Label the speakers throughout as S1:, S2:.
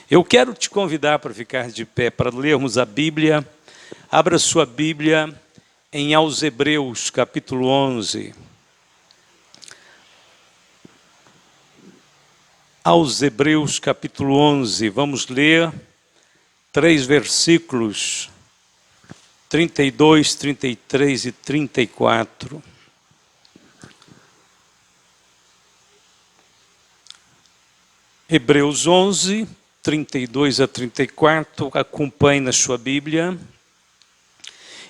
S1: Eu quero te convidar para ficar de pé, para lermos a Bíblia. Abra sua Bíblia aos Hebreus, capítulo 11. Aos Hebreus, capítulo 11, vamos ler 3 versículos, 32, 33 e 34. Hebreus 11, 32 a 34, acompanhe na sua Bíblia.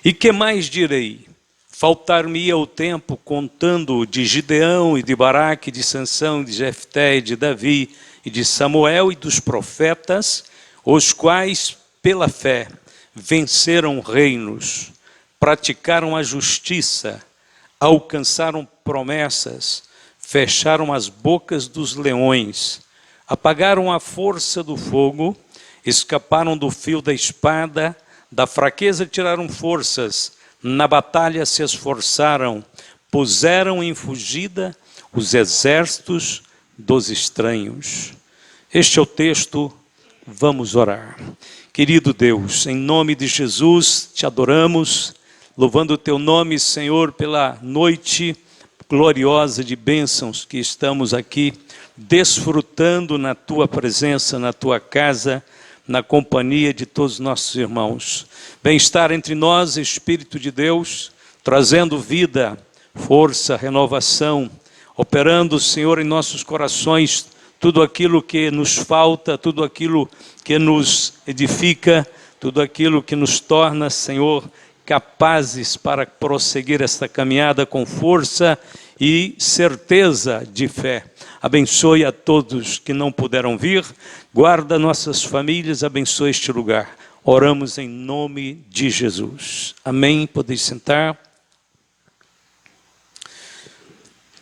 S1: E que mais direi? Faltar-me-ia o tempo contando de Gideão e de Baraque, de Sansão, de Jefté e de Davi e de Samuel e dos profetas, os quais, pela fé, venceram reinos, praticaram a justiça, alcançaram promessas, fecharam as bocas dos leões, apagaram a força do fogo, escaparam do fio da espada, da fraqueza tiraram forças, na batalha se esforçaram, puseram em fugida os exércitos dos estranhos. Este é o texto, vamos orar. Querido Deus, em nome de Jesus, te adoramos, louvando o teu nome, Senhor, pela noite gloriosa de bênçãos que estamos aqui desfrutando na tua presença, na tua casa, na companhia de todos os nossos irmãos. Vem estar entre nós, Espírito de Deus, trazendo vida, força, renovação, operando, Senhor, em nossos corações tudo aquilo que nos falta, tudo aquilo que nos edifica, tudo aquilo que nos torna, Senhor, capazes para prosseguir esta caminhada com força e certeza de fé. Abençoe a todos que não puderam vir, guarda nossas famílias, abençoe este lugar. Oramos em nome de Jesus. Amém? Podeis sentar.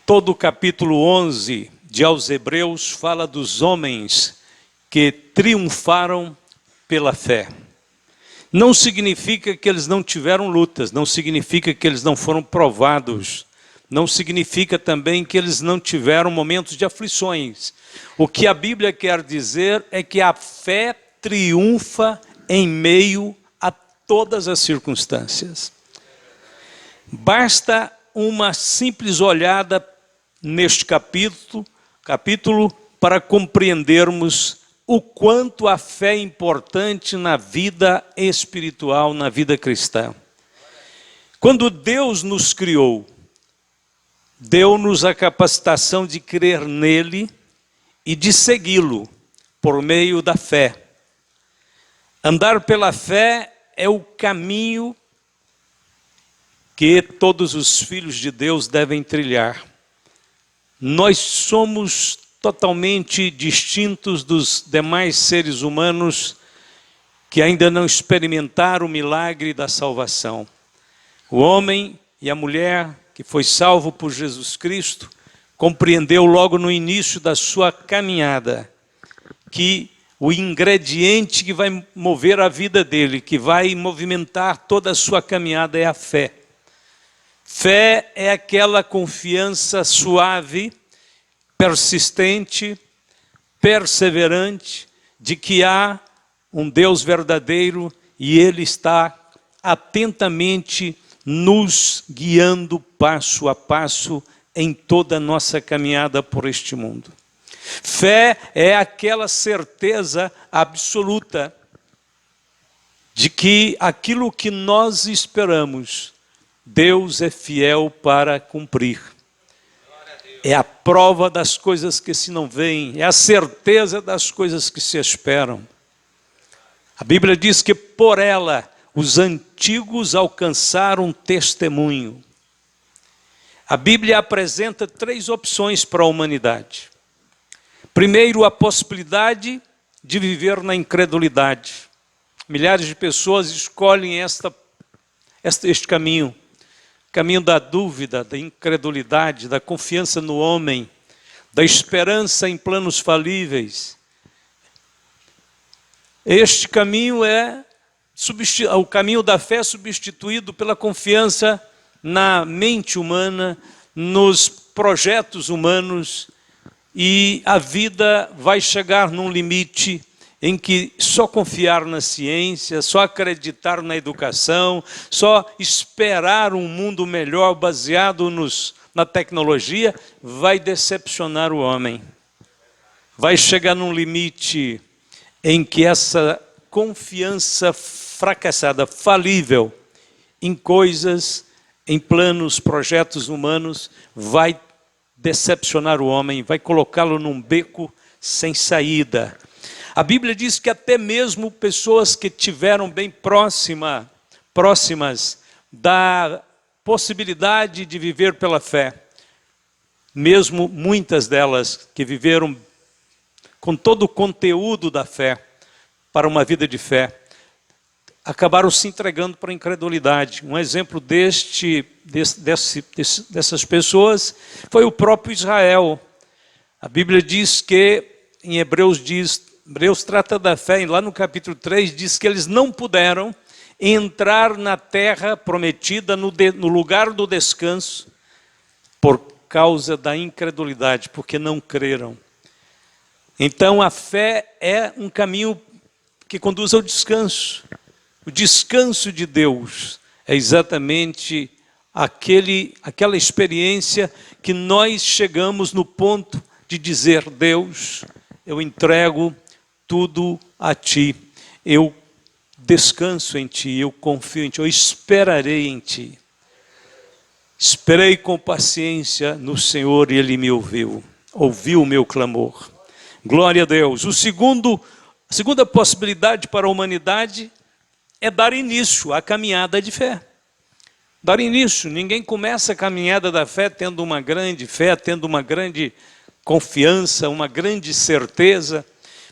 S1: Todo o capítulo 11 de aos Hebreus fala dos homens que triunfaram pela fé. Não significa que eles não tiveram lutas, não significa que eles não foram provados, não significa também que eles não tiveram momentos de aflições. O que a Bíblia quer dizer é que a fé triunfa em meio a todas as circunstâncias. Basta uma simples olhada neste capítulo para compreendermos o quanto a fé é importante na vida espiritual, na vida cristã. Quando Deus nos criou, deu-nos a capacitação de crer nele e de segui-lo por meio da fé. Andar pela fé é o caminho que todos os filhos de Deus devem trilhar. Nós somos totalmente distintos dos demais seres humanos que ainda não experimentaram o milagre da salvação. O homem e a mulher que foi salvo por Jesus Cristo, compreendeu logo no início da sua caminhada que o ingrediente que vai mover a vida dele, que vai movimentar toda a sua caminhada é a fé. Fé é aquela confiança suave, persistente, perseverante, de que há um Deus verdadeiro e Ele está atentamente nos guiando passo a passo em toda a nossa caminhada por este mundo. Fé é aquela certeza absoluta de que aquilo que nós esperamos, Deus é fiel para cumprir. É a prova das coisas que se não veem, é a certeza das coisas que se esperam. A Bíblia diz que por ela os antigos alcançaram testemunho. A Bíblia apresenta 3 opções para a humanidade. Primeiro, a possibilidade de viver na incredulidade. Milhares de pessoas escolhem este caminho. Caminho da dúvida, da incredulidade, da confiança no homem, da esperança em planos falíveis. Este caminho é o caminho da fé substituído pela confiança na mente humana, nos projetos humanos, e a vida vai chegar num limite em que só confiar na ciência, só acreditar na educação, só esperar um mundo melhor baseado na tecnologia, vai decepcionar o homem. Vai chegar num limite em que essa confiança fracassada, falível em coisas, em planos, projetos humanos, vai decepcionar o homem, vai colocá-lo num beco sem saída. A Bíblia diz que até mesmo pessoas que tiveram bem próximas da possibilidade de viver pela fé, mesmo muitas delas que viveram com todo o conteúdo da fé, para uma vida de fé, acabaram se entregando para a incredulidade. Um exemplo dessas pessoas foi o próprio Israel. A Bíblia diz que, em Hebreus trata da fé, e lá no capítulo 3 diz que eles não puderam entrar na terra prometida, no lugar do descanso, por causa da incredulidade, porque não creram. Então a fé é um caminho que conduz ao descanso. O descanso de Deus é exatamente aquela experiência que nós chegamos no ponto de dizer: Deus, eu entrego tudo a Ti, eu descanso em Ti, eu confio em Ti, eu esperarei em Ti. Esperei com paciência no Senhor e Ele me ouviu o meu clamor. Glória a Deus. A segunda possibilidade para a humanidade é dar início à caminhada de fé. Dar início. Ninguém começa a caminhada da fé tendo uma grande fé, tendo uma grande confiança, uma grande certeza.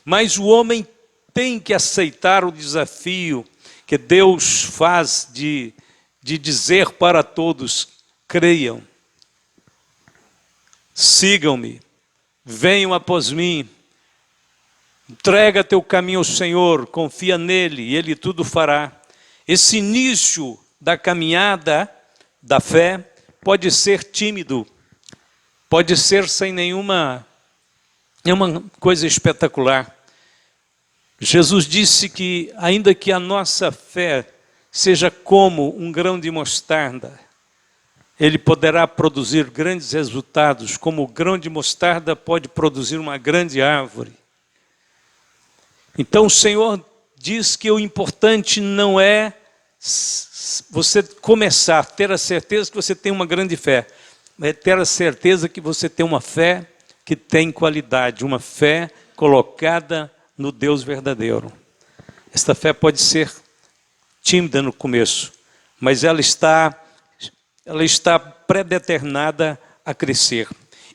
S1: Mas o homem tem que aceitar o desafio que Deus faz de dizer para todos: creiam, sigam-me, venham após mim. Entrega teu caminho ao Senhor, confia nele e Ele tudo fará. Esse início da caminhada da fé pode ser tímido, pode ser sem nenhuma coisa espetacular. Jesus disse que, ainda que a nossa fé seja como um grão de mostarda, ele poderá produzir grandes resultados, como o grão de mostarda pode produzir uma grande árvore. Então o Senhor diz que o importante não é você começar a ter a certeza que você tem uma grande fé, é ter a certeza que você tem uma fé que tem qualidade, uma fé colocada no Deus verdadeiro. Esta fé pode ser tímida no começo, mas ela está predeterminada a crescer.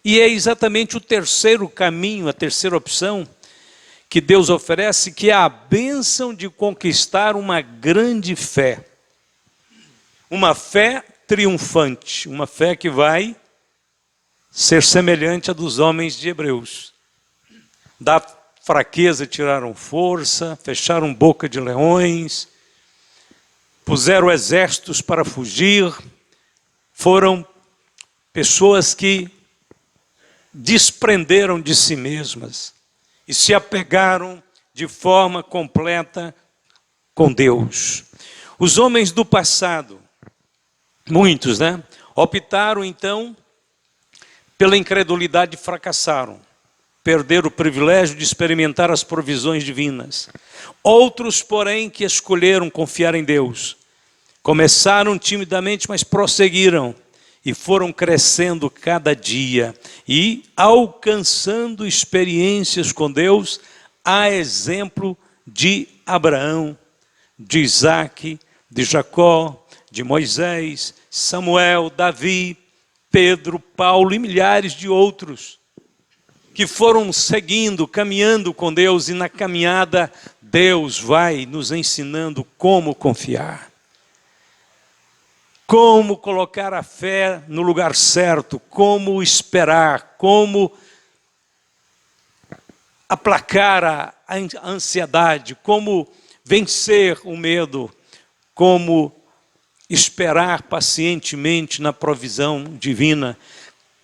S1: E é exatamente o terceiro caminho, a terceira opção que Deus oferece, que é a bênção de conquistar uma grande fé. Uma fé triunfante, uma fé que vai ser semelhante à dos homens de Hebreus. Da fraqueza tiraram força, fecharam boca de leões, puseram exércitos para fugir, foram pessoas que desprenderam de si mesmas e se apegaram de forma completa com Deus. Os homens do passado, muitos, optaram então pela incredulidade e fracassaram. Perderam o privilégio de experimentar as provisões divinas. Outros, porém, que escolheram confiar em Deus, começaram timidamente, mas prosseguiram e foram crescendo cada dia e alcançando experiências com Deus, a exemplo de Abraão, de Isaac, de Jacó, de Moisés, Samuel, Davi, Pedro, Paulo e milhares de outros que foram seguindo, caminhando com Deus, e na caminhada Deus vai nos ensinando como confiar. Como colocar a fé no lugar certo, como esperar, como aplacar a ansiedade, como vencer o medo, como esperar pacientemente na provisão divina,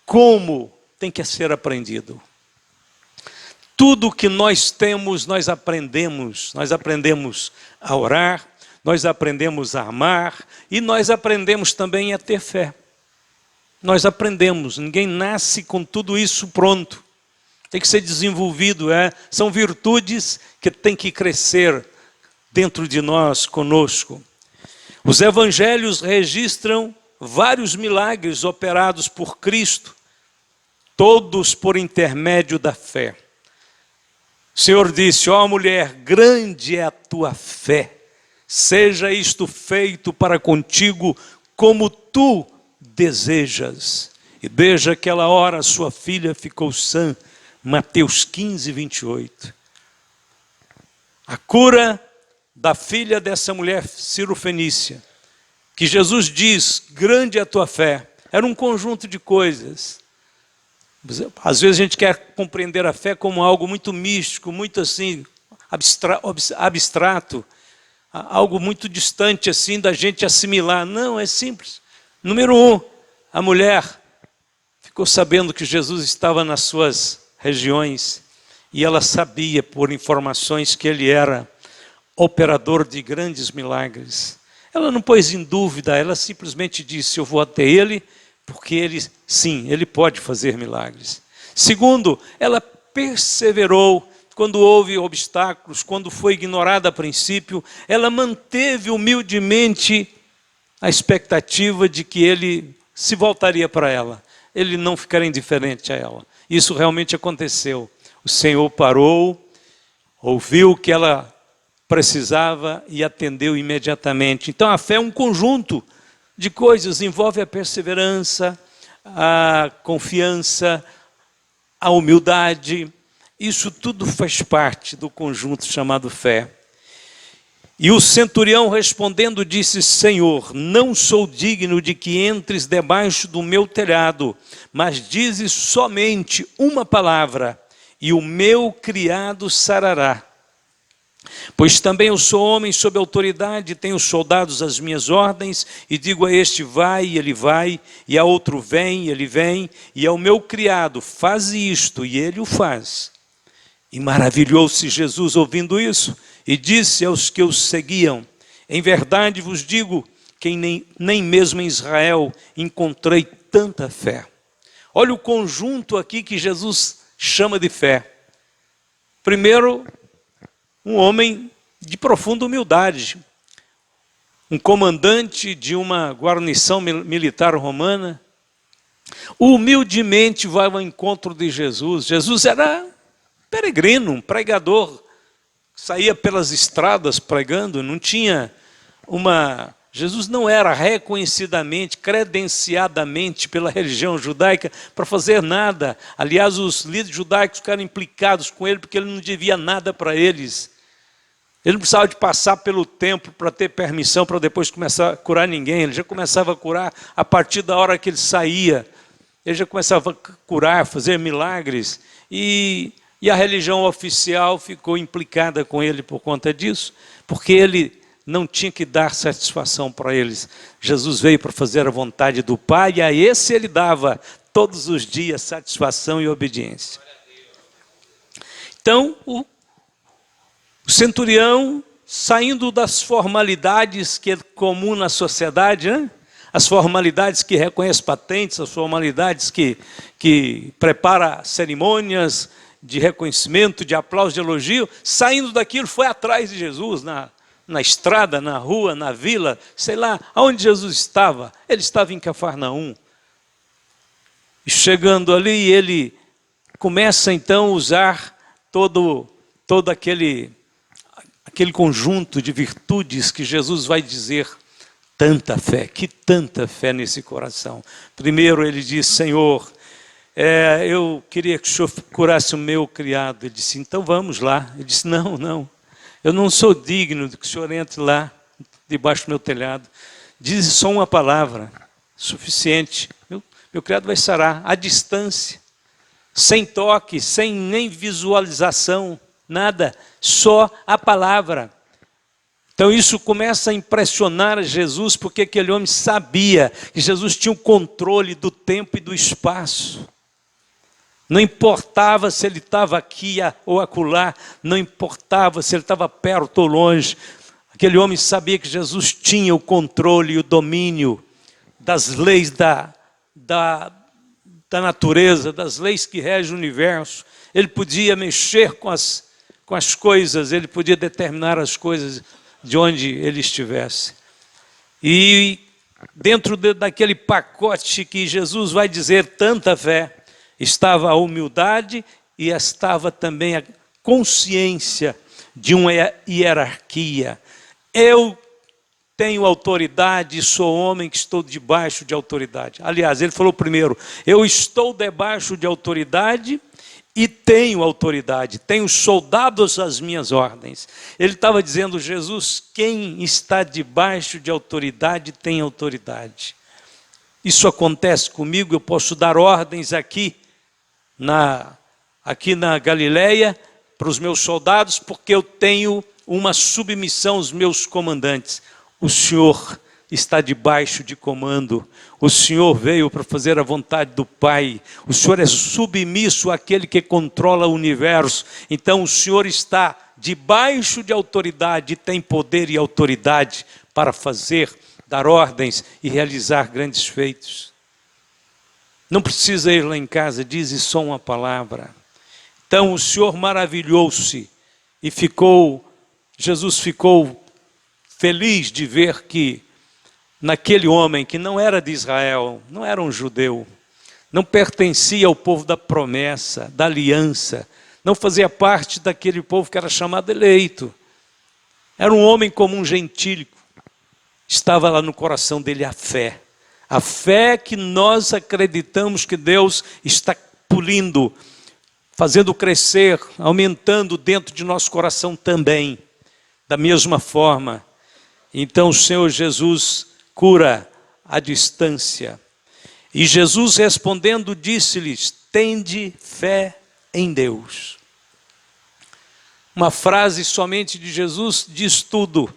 S1: como tem que ser aprendido. Tudo que nós temos, nós aprendemos. Nós aprendemos a orar, nós aprendemos a amar e nós aprendemos também a ter fé. Nós aprendemos, ninguém nasce com tudo isso pronto. Tem que ser desenvolvido, são virtudes que têm que crescer dentro de nós, conosco. Os evangelhos registram vários milagres operados por Cristo, todos por intermédio da fé. O Senhor disse: ó mulher, grande é a tua fé, seja isto feito para contigo como tu desejas. E desde aquela hora sua filha ficou sã. Mateus 15, 28. A cura da filha dessa mulher cirofenícia, que Jesus diz, grande é a tua fé, era um conjunto de coisas. Às vezes a gente quer compreender a fé como algo muito místico, muito assim, abstrato, algo muito distante assim da gente assimilar. Não, é simples. Número 1, a mulher ficou sabendo que Jesus estava nas suas regiões e ela sabia por informações que ele era operador de grandes milagres. Ela não pôs em dúvida, ela simplesmente disse: eu vou até ele, porque ele, sim, ele pode fazer milagres. Segundo, ela perseverou quando houve obstáculos, quando foi ignorada a princípio, ela manteve humildemente a expectativa de que ele se voltaria para ela, ele não ficaria indiferente a ela. Isso realmente aconteceu. O Senhor parou, ouviu o que ela precisava e atendeu imediatamente. Então a fé é um conjunto de coisas, envolve a perseverança, a confiança, a humildade. Isso tudo faz parte do conjunto chamado fé. E o centurião respondendo disse: Senhor, não sou digno de que entres debaixo do meu telhado, mas dizes somente uma palavra, e o meu criado sarará. Pois também eu sou homem sob autoridade, tenho soldados às minhas ordens, e digo a este vai, e ele vai, e a outro vem, e ele vem, e ao meu criado faz isto, e ele o faz. E maravilhou-se Jesus ouvindo isso, e disse aos que o seguiam: em verdade vos digo que nem mesmo em Israel encontrei tanta fé. Olha o conjunto aqui que Jesus chama de fé. Primeiro, um homem de profunda humildade, um comandante de uma guarnição militar romana, humildemente vai ao encontro de Jesus. Jesus era peregrino, um pregador, saía pelas estradas pregando, não tinha Jesus não era reconhecidamente, credenciadamente pela religião judaica para fazer nada. Aliás, os líderes judaicos ficaram implicados com ele porque ele não devia nada para eles. Ele não precisava de passar pelo templo para ter permissão para depois começar a curar ninguém. Ele já começava a curar a partir da hora que ele saía. Ele já começava a curar, fazer milagres. E a religião oficial ficou implicada com ele por conta disso, porque ele não tinha que dar satisfação para eles. Jesus veio para fazer a vontade do Pai, e a esse ele dava todos os dias satisfação e obediência. Então, o centurião, saindo das formalidades que é comum na sociedade, né? As formalidades que reconhecem patentes, as formalidades que prepara cerimônias de reconhecimento, de aplauso, de elogio, saindo daquilo, foi atrás de Jesus, na estrada, na rua, na vila, sei lá, aonde Jesus estava. Ele estava em Cafarnaum. E chegando ali, ele começa então a usar todo aquele conjunto de virtudes que Jesus vai dizer. Tanta fé, que tanta fé nesse coração. Primeiro ele diz: Senhor, eu queria que o Senhor curasse o meu criado. Ele disse: então vamos lá. Ele disse: não, eu não sou digno de que o Senhor entre lá, debaixo do meu telhado. Diz só uma palavra, suficiente. Meu criado vai sarar, à distância, sem toque, sem nem visualização, nada, só a palavra. Então isso começa a impressionar Jesus, porque aquele homem sabia que Jesus tinha o controle do tempo e do espaço. Não importava se ele estava aqui ou acolá, não importava se ele estava perto ou longe. Aquele homem sabia que Jesus tinha o controle e o domínio das leis da natureza, das leis que regem o universo. Ele podia mexer com as coisas, ele podia determinar as coisas de onde ele estivesse. E dentro daquele pacote que Jesus vai dizer tanta fé, estava a humildade e estava também a consciência de uma hierarquia. Eu tenho autoridade e sou homem que estou debaixo de autoridade. Aliás, ele falou primeiro, eu estou debaixo de autoridade e tenho autoridade, tenho soldados às minhas ordens. Ele estava dizendo, Jesus, quem está debaixo de autoridade tem autoridade. Isso acontece comigo, eu posso dar ordens aqui na Galileia para os meus soldados, porque eu tenho uma submissão aos meus comandantes. O Senhor está debaixo de comando. O Senhor veio para fazer a vontade do Pai. O Senhor é submisso àquele que controla o universo. Então o Senhor está debaixo de autoridade, tem poder e autoridade para fazer, dar ordens e realizar grandes feitos. Não precisa ir lá em casa, diz só uma palavra. Então o Senhor maravilhou-se e Jesus ficou feliz de ver que naquele homem que não era de Israel, não era um judeu, não pertencia ao povo da promessa, da aliança, não fazia parte daquele povo que era chamado eleito. Era um homem como um gentílico. Estava lá no coração dele a fé. A fé que nós acreditamos que Deus está pulindo, fazendo crescer, aumentando dentro de nosso coração também. Da mesma forma, então o Senhor Jesus cura à distância. E Jesus respondendo disse-lhes, tende fé em Deus. Uma frase somente de Jesus diz tudo.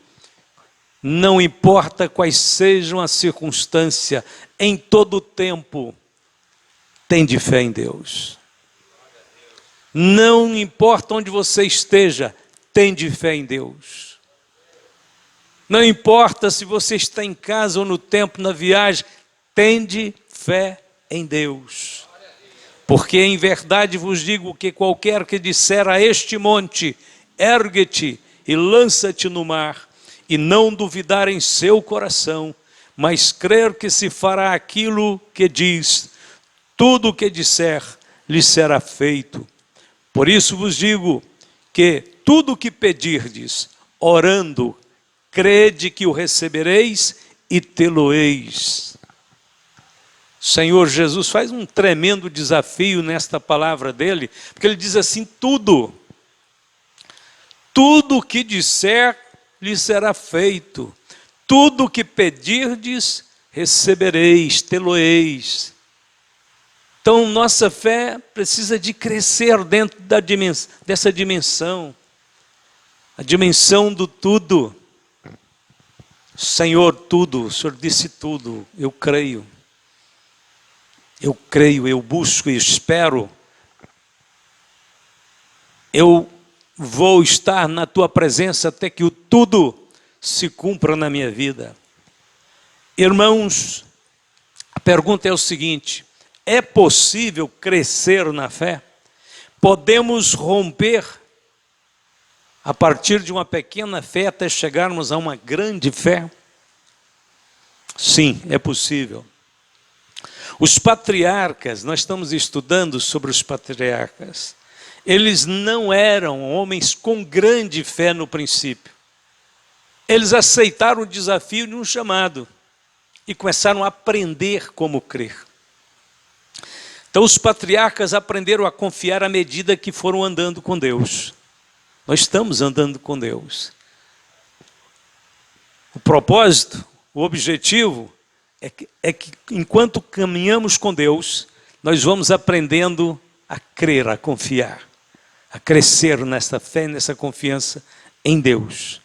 S1: Não importa quais sejam as circunstâncias, em todo o tempo, tende fé em Deus. Não importa onde você esteja, tende fé em Deus. Não importa se você está em casa ou no templo, na viagem, tende fé em Deus. Porque em verdade vos digo que qualquer que disser a este monte, ergue-te e lança-te no mar, e não duvidar em seu coração, mas crer que se fará aquilo que diz, tudo o que disser lhe será feito. Por isso vos digo que tudo o que pedirdes, orando, crede que o recebereis e tê-lo-eis. Senhor Jesus faz um tremendo desafio nesta palavra dele, porque ele diz assim, tudo o que disser lhe será feito, tudo o que pedirdes, recebereis, tê-lo-eis. Então nossa fé precisa de crescer dentro dessa dimensão, a dimensão do tudo. Senhor, tudo, o Senhor disse tudo, eu creio, eu busco e espero, eu vou estar na tua presença até que o tudo se cumpra na minha vida. Irmãos, a pergunta é o seguinte, é possível crescer na fé? Podemos romper a partir de uma pequena fé até chegarmos a uma grande fé? Sim, é possível. Os patriarcas, nós estamos estudando sobre os patriarcas, eles não eram homens com grande fé no princípio. Eles aceitaram o desafio de um chamado e começaram a aprender como crer. Então os patriarcas aprenderam a confiar à medida que foram andando com Deus. Nós estamos andando com Deus. O propósito, o objetivo é que enquanto caminhamos com Deus, nós vamos aprendendo a crer, a confiar, a crescer nessa fé, nessa confiança em Deus.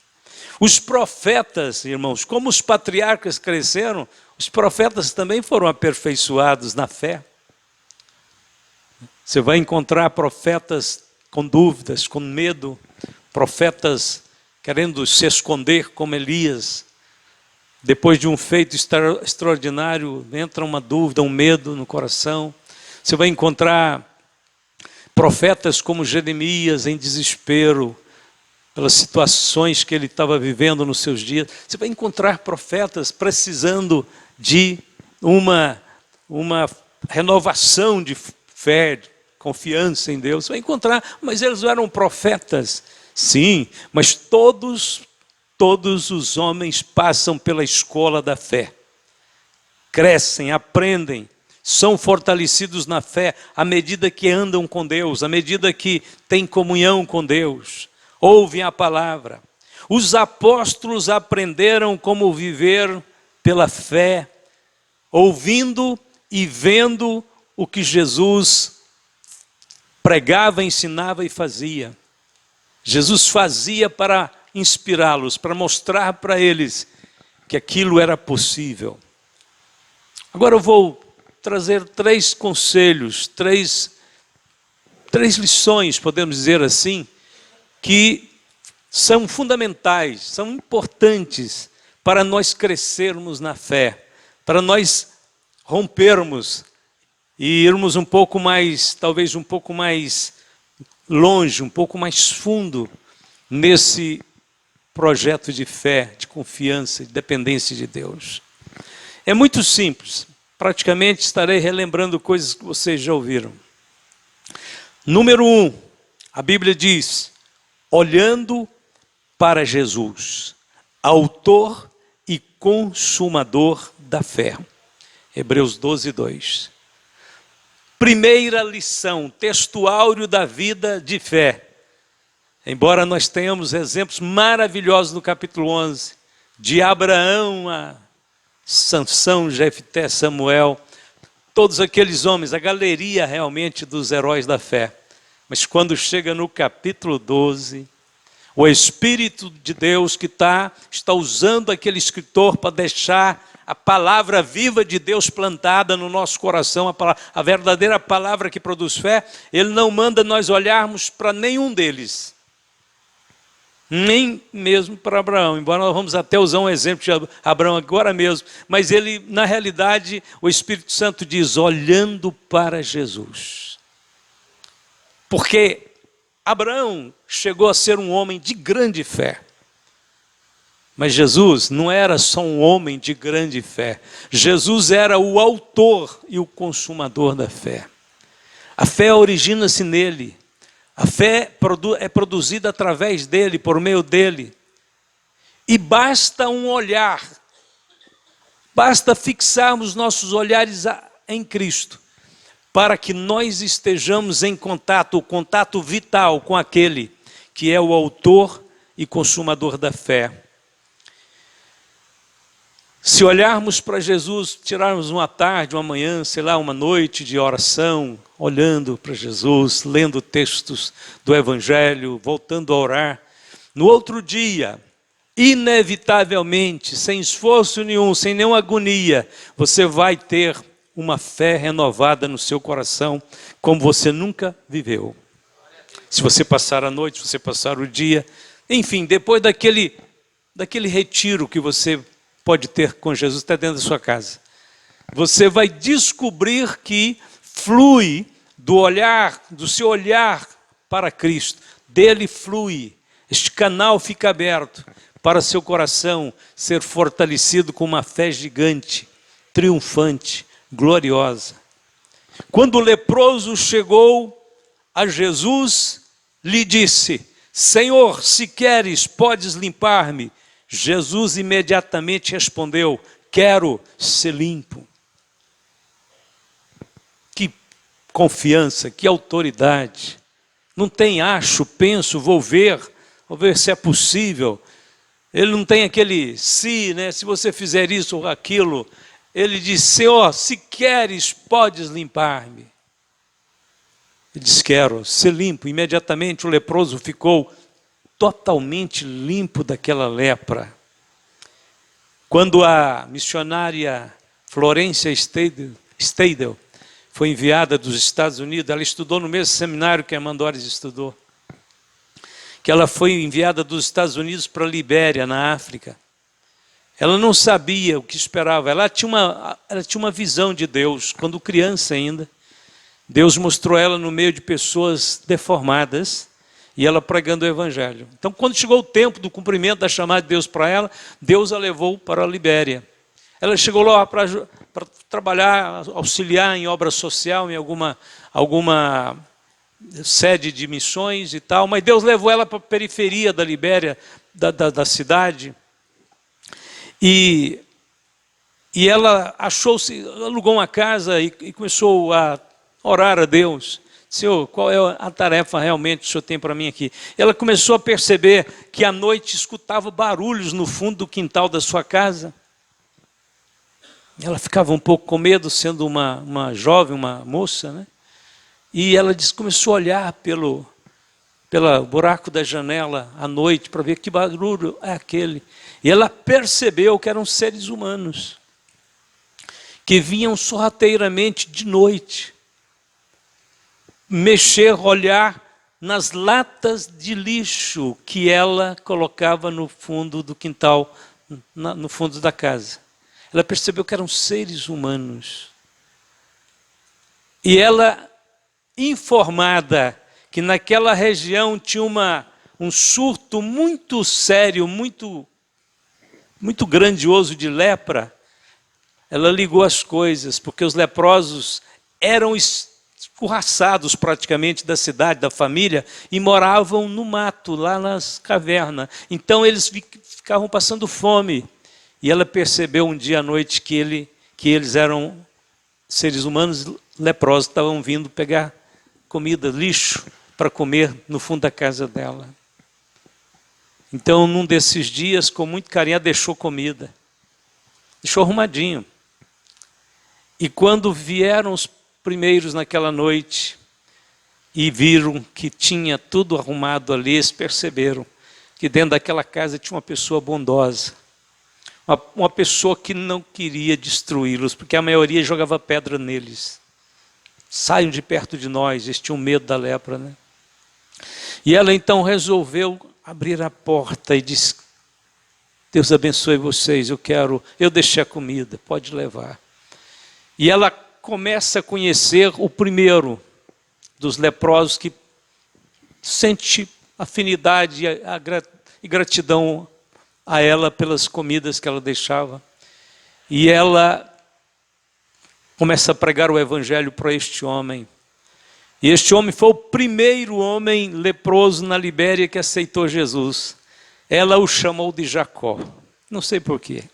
S1: Os profetas, irmãos, como os patriarcas cresceram, os profetas também foram aperfeiçoados na fé. Você vai encontrar profetas com dúvidas, com medo, profetas querendo se esconder como Elias. Depois de um feito extraordinário, entra uma dúvida, um medo no coração. Você vai encontrar profetas como Jeremias em desespero pelas situações que ele estava vivendo nos seus dias. Você vai encontrar profetas precisando de uma renovação de fé, de confiança em Deus. Você vai encontrar, mas eles eram profetas, sim, mas todos os homens passam pela escola da fé. Crescem, aprendem, são fortalecidos na fé à medida que andam com Deus, à medida que têm comunhão com Deus, ouvem a palavra. Os apóstolos aprenderam como viver pela fé, ouvindo e vendo o que Jesus pregava, ensinava e fazia. Jesus fazia para inspirá-los, para mostrar para eles que aquilo era possível. Agora eu vou trazer 3 conselhos, três lições, podemos dizer assim, que são fundamentais, são importantes para nós crescermos na fé, para nós rompermos e irmos um pouco mais, talvez um pouco mais longe, um pouco mais fundo nesse projeto de fé, de confiança, de dependência de Deus. É muito simples, praticamente estarei relembrando coisas que vocês já ouviram. Número 1, a Bíblia diz: olhando para Jesus, autor e consumador da fé. Hebreus 12, 2. Primeira lição, texto áureo da vida de fé. Embora nós tenhamos exemplos maravilhosos no capítulo 11, de Abraão a Sansão, Jefté, Samuel, todos aqueles homens, a galeria realmente dos heróis da fé. Mas quando chega no capítulo 12, o Espírito de Deus que está usando aquele escritor para deixar a palavra viva de Deus plantada no nosso coração, a verdadeira palavra que produz fé, ele não manda nós olharmos para nenhum deles. Nem mesmo para Abraão, embora nós vamos até usar um exemplo de Abraão agora mesmo, mas ele, na realidade, o Espírito Santo diz, olhando para Jesus. Porque Abraão chegou a ser um homem de grande fé, mas Jesus não era só um homem de grande fé, Jesus era o autor e o consumador da fé. A fé origina-se nele. A fé é produzida através dele, por meio dele. E basta um olhar, basta fixarmos nossos olhares em Cristo, para que nós estejamos em contato, o contato vital com aquele que é o autor e consumador da fé. Se olharmos para Jesus, tirarmos uma tarde, uma manhã, sei lá, uma noite de oração, olhando para Jesus, lendo textos do Evangelho, voltando a orar, no outro dia, inevitavelmente, sem esforço nenhum, sem nenhuma agonia, você vai ter uma fé renovada no seu coração, como você nunca viveu. Se você passar a noite, se você passar o dia, enfim, depois daquele retiro que você pode ter com Jesus até dentro da sua casa, você vai descobrir que flui do olhar, do seu olhar para Cristo, dele flui, este canal fica aberto para seu coração ser fortalecido com uma fé gigante, triunfante, gloriosa. Quando o leproso chegou a Jesus, lhe disse, Senhor, se queres, podes limpar-me. Jesus imediatamente respondeu, quero ser limpo. Que confiança, que autoridade. Não tem acho, penso, vou ver se é possível. Ele não tem aquele se, né? Se você fizer isso ou aquilo. Ele diz, Senhor, se queres, podes limpar-me. Ele diz, quero ser limpo. Imediatamente o leproso ficou totalmente limpo daquela lepra. Quando a missionária Florência Steidel foi enviada dos Estados Unidos, ela estudou no mesmo seminário que a irmã Doris estudou, que ela foi enviada dos Estados Unidos para a Libéria, na África. Ela não sabia o que esperava, ela tinha uma visão de Deus, quando criança ainda. Deus mostrou ela no meio de pessoas deformadas, e ela pregando o Evangelho. Então, quando chegou o tempo do cumprimento da chamada de Deus para ela, Deus a levou para a Libéria. Ela chegou lá para trabalhar, auxiliar em obra social, em alguma sede de missões e tal, mas Deus levou ela para a periferia da Libéria, da cidade, e ela alugou uma casa e começou a orar a Deus. Senhor, qual é a tarefa realmente que o Senhor tem para mim aqui? Ela começou a perceber que à noite escutava barulhos no fundo do quintal da sua casa. Ela ficava um pouco com medo, sendo uma jovem, uma moça, né? E ela começou a olhar pelo buraco da janela à noite para ver que barulho é aquele. E ela percebeu que eram seres humanos que vinham sorrateiramente de noite mexer, olhar nas latas de lixo que ela colocava no fundo do quintal, no fundo da casa. Ela percebeu que eram seres humanos. E ela, informada que naquela região tinha um surto muito sério, muito grandioso de lepra, ela ligou as coisas, porque os leprosos eram escorraçados praticamente da cidade, da família, e moravam no mato, lá nas cavernas. Então eles ficavam passando fome. E ela percebeu um dia à noite que eles eram seres humanos leprosos, estavam vindo pegar comida, lixo, para comer no fundo da casa dela. Então, num desses dias, com muito carinho, ela deixou comida. Deixou arrumadinho. E quando vieram os primeiros naquela noite e viram que tinha tudo arrumado ali, eles perceberam que dentro daquela casa tinha uma pessoa bondosa. Uma pessoa que não queria destruí-los, porque a maioria jogava pedra neles. Saiam de perto de nós, eles tinham medo da lepra, né? E ela então resolveu abrir a porta e disse: Deus abençoe vocês, eu deixei a comida, pode levar. E ela começa a conhecer o primeiro dos leprosos que sente afinidade e gratidão a ela pelas comidas que ela deixava. E ela começa a pregar o Evangelho para este homem. E este homem foi o primeiro homem leproso na Libéria que aceitou Jesus. Ela o chamou de Jacó. Não sei porquê.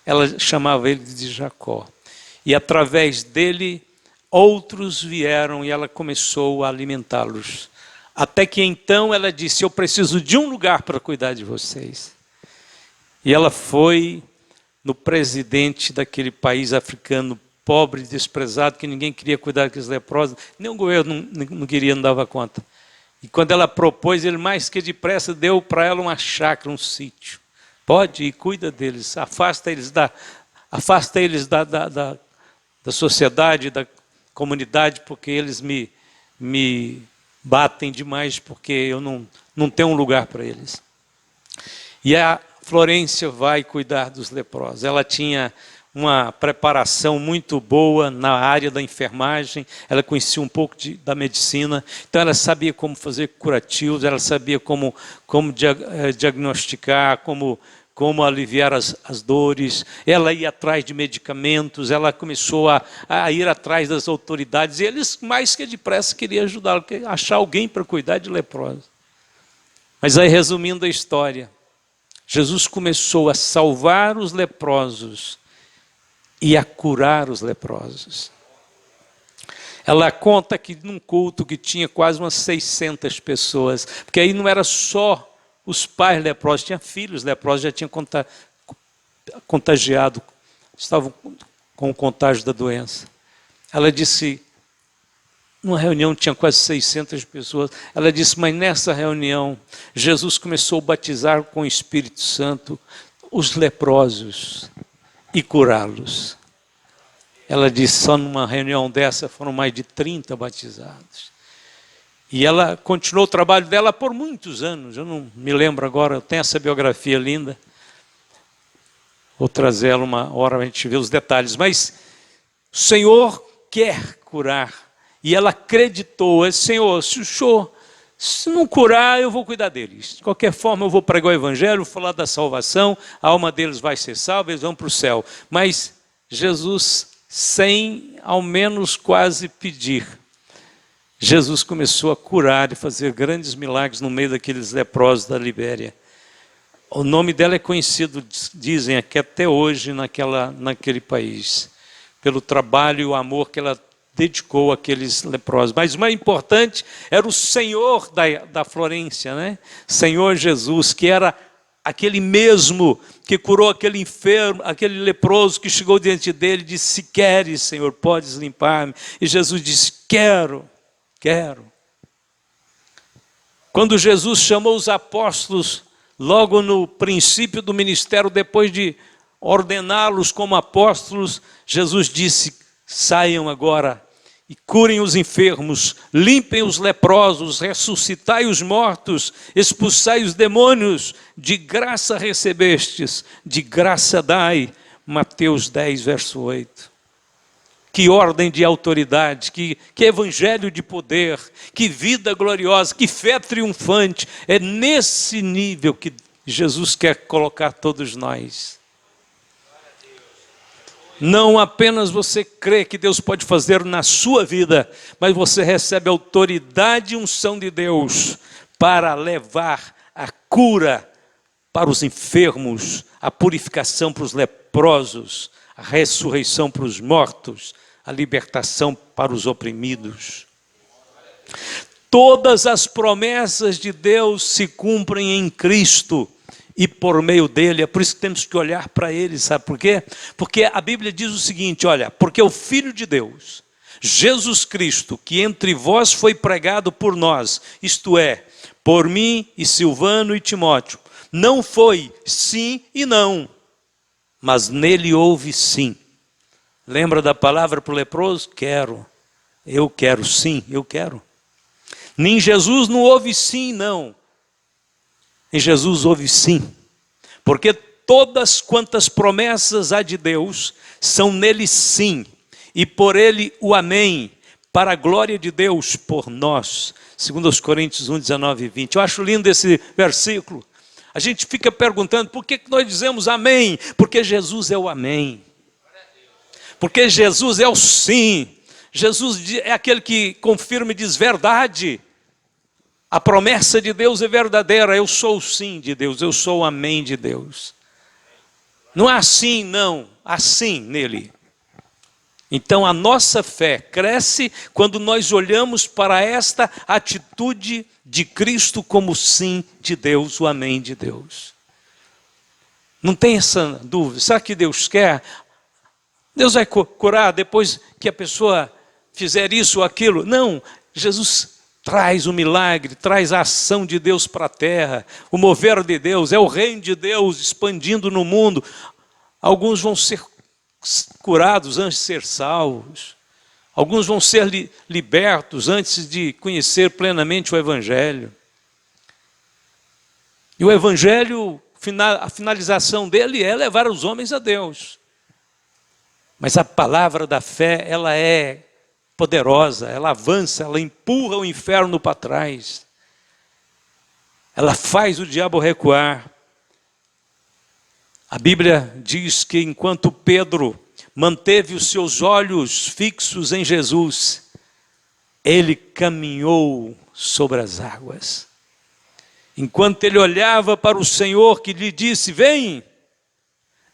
S1: Ela chamava ele de Jacó. E através dele, outros vieram e ela começou a alimentá-los. Até que então ela disse: eu preciso de um lugar para cuidar de vocês. E ela foi no presidente daquele país africano, pobre, desprezado, que ninguém queria cuidar daqueles leprosos, nem o governo não queria, não dava conta. E quando ela propôs, ele mais que depressa deu para ela uma chácara, um sítio. Pode ir, cuida deles, afasta eles da sociedade, da comunidade, porque eles me batem demais, porque eu não tenho um lugar para eles. E a Florência vai cuidar dos leprosos. Ela tinha uma preparação muito boa na área da enfermagem, ela conhecia um pouco da medicina, então ela sabia como fazer curativos, ela sabia como diagnosticar, como aliviar as dores, ela ia atrás de medicamentos, ela começou a ir atrás das autoridades, e eles mais que depressa queriam ajudá-la, achar alguém para cuidar de leprosos. Mas aí, resumindo a história, Jesus começou a salvar os leprosos e a curar os leprosos. Ela conta que num culto que tinha quase umas 600 pessoas, porque aí não era só os pais leprosos, tinha filhos leprosos, já tinham contagiado, estavam com o contágio da doença. Ela disse, numa reunião tinha quase 600 pessoas, ela disse, mas nessa reunião, Jesus começou a batizar com o Espírito Santo os leprosos e curá-los. Ela disse, só numa reunião dessa foram mais de 30 batizados. E ela continuou o trabalho dela por muitos anos, eu não me lembro agora, eu tenho essa biografia linda. Vou trazer ela uma hora para a gente ver os detalhes. Mas o Senhor quer curar. E ela acreditou, Senhor, se o Senhor se não curar, eu vou cuidar deles. De qualquer forma, eu vou pregar o Evangelho, vou falar da salvação, a alma deles vai ser salva, eles vão para o céu. Mas Jesus, sem ao menos quase pedir, Jesus começou a curar e fazer grandes milagres no meio daqueles leprosos da Libéria. O nome dela é conhecido, dizem aqui até hoje, naquele país, pelo trabalho e o amor que ela dedicou àqueles leprosos. Mas o mais importante era o Senhor da Florência, né? Senhor Jesus, que era aquele mesmo que curou aquele enfermo, aquele leproso que chegou diante dele e disse, se queres, Senhor, podes limpar-me. E Jesus disse, quero. Quando Jesus chamou os apóstolos, logo no princípio do ministério, depois de ordená-los como apóstolos, Jesus disse, saiam agora e curem os enfermos, limpem os leprosos, ressuscitai os mortos, expulsai os demônios, de graça recebestes, de graça dai. Mateus 10, verso 8. Que ordem de autoridade, que evangelho de poder, que vida gloriosa, que fé triunfante. É nesse nível que Jesus quer colocar todos nós. Não apenas você crê que Deus pode fazer na sua vida, mas você recebe autoridade e unção de Deus para levar a cura para os enfermos, a purificação para os leprosos, a ressurreição para os mortos, a libertação para os oprimidos. Todas as promessas de Deus se cumprem em Cristo e por meio dele. É por isso que temos que olhar para ele, sabe por quê? Porque a Bíblia diz o seguinte, olha, porque o Filho de Deus, Jesus Cristo, que entre vós foi pregado por nós, isto é, por mim e Silvano e Timóteo, não foi sim e não, mas nele houve sim. Lembra da palavra para o leproso? Quero. Eu quero, sim, eu quero. Em Jesus não houve sim, não. Em Jesus houve sim. Porque todas quantas promessas há de Deus, são nele sim. E por ele o amém. Para a glória de Deus por nós. Segundo os Coríntios 1, 19 e 20. Eu acho lindo esse versículo. A gente fica perguntando, por que nós dizemos amém? Porque Jesus é o amém. Porque Jesus é o sim. Jesus é aquele que confirma e diz verdade. A promessa de Deus é verdadeira. Eu sou o sim de Deus. Eu sou o amém de Deus. Não há sim, não. Há sim nele. Então a nossa fé cresce quando nós olhamos para esta atitude de Cristo como sim de Deus, o amém de Deus. Não tem essa dúvida. Sabe o que Deus quer? Deus vai curar depois que a pessoa fizer isso ou aquilo? Não, Jesus traz o milagre, traz a ação de Deus para a terra, o mover de Deus, é o reino de Deus expandindo no mundo. Alguns vão ser curados antes de ser salvos, alguns vão ser libertos antes de conhecer plenamente o Evangelho. E o Evangelho, a finalização dele é levar os homens a Deus. Mas a palavra da fé, ela é poderosa, ela avança, ela empurra o inferno para trás. Ela faz o diabo recuar. A Bíblia diz que enquanto Pedro manteve os seus olhos fixos em Jesus, ele caminhou sobre as águas. Enquanto ele olhava para o Senhor que lhe disse, vem,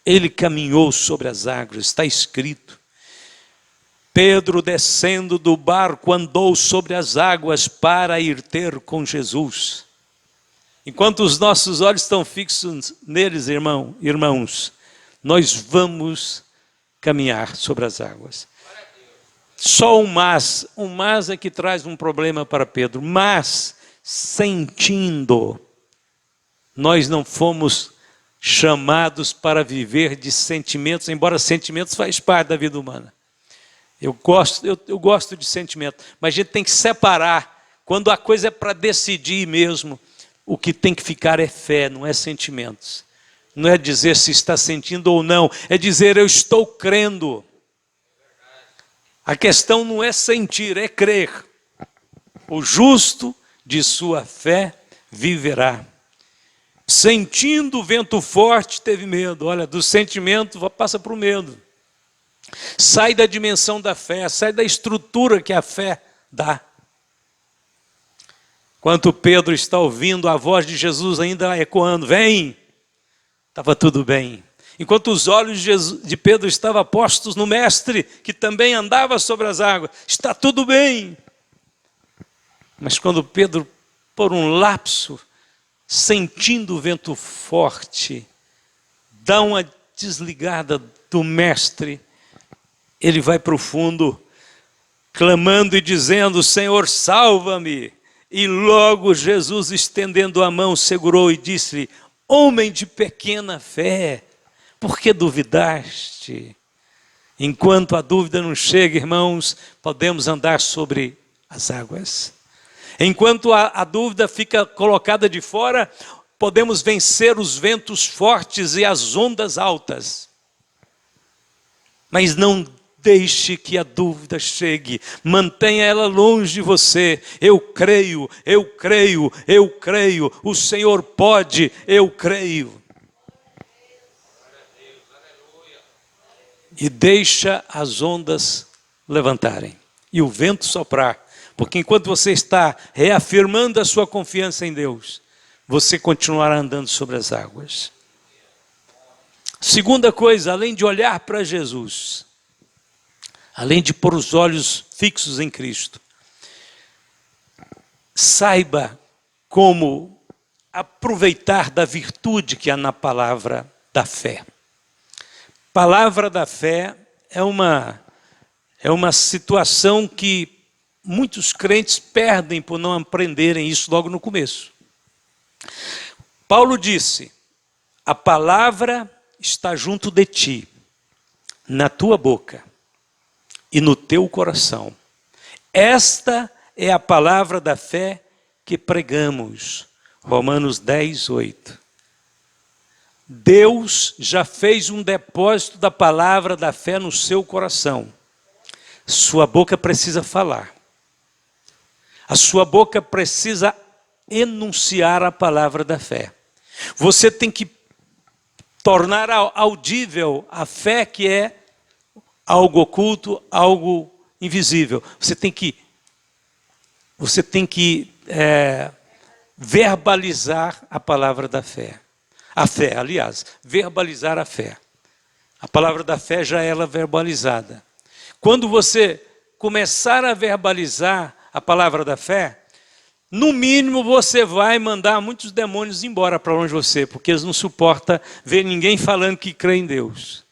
S1: ele caminhou sobre as águas, está escrito. Pedro, descendo do barco, andou sobre as águas para ir ter com Jesus. Enquanto os nossos olhos estão fixos neles, irmãos, nós vamos caminhar sobre as águas. Só um mas é que traz um problema para Pedro. Mas, sentindo, nós não fomos chamados para viver de sentimentos, embora sentimentos faz parte da vida humana. Eu gosto de sentimento, mas a gente tem que separar. Quando a coisa é para decidir mesmo, o que tem que ficar é fé, não é sentimentos. Não é dizer se está sentindo ou não, é dizer eu estou crendo. A questão não é sentir, é crer. O justo de sua fé viverá. Sentindo o vento forte, teve medo. Olha, do sentimento passa para o medo. Sai da dimensão da fé, sai da estrutura que a fé dá. Enquanto Pedro está ouvindo a voz de Jesus ainda ecoando, vem, estava tudo bem. Enquanto os olhos de Pedro estavam postos no mestre, que também andava sobre as águas, está tudo bem. Mas quando Pedro, por um lapso, sentindo o vento forte, dá uma desligada do mestre, ele vai para o fundo, clamando e dizendo, Senhor, salva-me. E logo Jesus, estendendo a mão, segurou e disse-lhe, homem de pequena fé, por que duvidaste? Enquanto a dúvida não chega, irmãos, podemos andar sobre as águas. Enquanto a dúvida fica colocada de fora, podemos vencer os ventos fortes e as ondas altas. Mas não deixe que a dúvida chegue, mantenha ela longe de você. Eu creio, eu creio, eu creio, o Senhor pode, eu creio. E deixa as ondas levantarem e o vento soprar, porque enquanto você está reafirmando a sua confiança em Deus, você continuará andando sobre as águas. Segunda coisa, além de olhar para Jesus, além de pôr os olhos fixos em Cristo, saiba como aproveitar da virtude que há na palavra da fé. Palavra da fé é uma situação que muitos crentes perdem por não aprenderem isso logo no começo. Paulo disse, a palavra está junto de ti, na tua boca e no teu coração. Esta é a palavra da fé que pregamos. Romanos 10, 8. Deus já fez um depósito da palavra da fé no seu coração. Sua boca precisa falar. A sua boca precisa enunciar a palavra da fé. Você tem que tornar audível a fé que é algo oculto, algo invisível. Você tem que verbalizar a palavra da fé. A fé, aliás, verbalizar a fé. A palavra da fé já é ela verbalizada. Quando você começar a verbalizar a palavra da fé, no mínimo você vai mandar muitos demônios embora para longe de você, porque eles não suportam ver ninguém falando que crê em Deus,